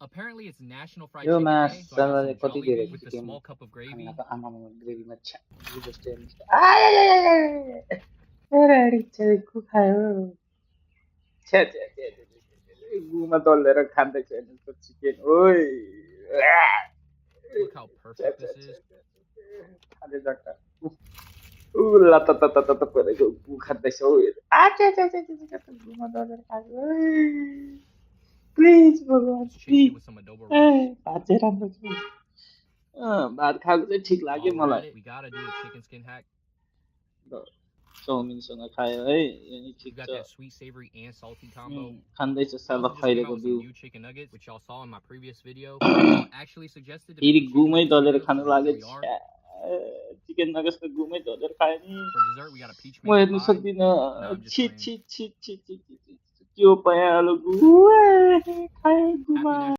Apparently, it's National Fried यो Chicken mass Day, so I got सर्वले some कति Jolly धेरै Green with a chicken small cup of gravy. खानाको आमामा ग्रेभीमा छ्या जस्तै ready चाहिँ को खायो छ्या छ्या छ्या गुमा दलेर खाँदैछ हेर्नुहोस् त चिकन ओइ Look how छ्या perfect छ्या this is. खाँदै जग्गा ल त परेको गु खाँदैछ हौ आ छ्या छ्या छ्या छ्या गुमा दलेर खायो प्लिज भगवान Let's chase please it with some adobo rice. भात चाहिँ राम्रो छ भात खाएको चाहिँ ठिक लाग्यो While we're मलाई at it, we gotta do a chicken skin hack. चाउमिनसँग खायो है यो नि You ठिक got छ that sweet, savory, and salty combo. खाँदैछ I साला also just came out खैरेको with बिउ some new chicken nuggets, which y'all saw in my previous video. Y'all actually suggested to फेरि make the chicken गुमै nuggets दलेर video, खानु so लाग्यो here we are. Chicken नगेट्सको गुमै दलेर खायो नि For dessert, we got a peach म mango हेर्नु pie. सक्दिनँ No, I'm just छि playing. छि छि छि छि छि त्यो पयालो गु खायो गुमा Happy National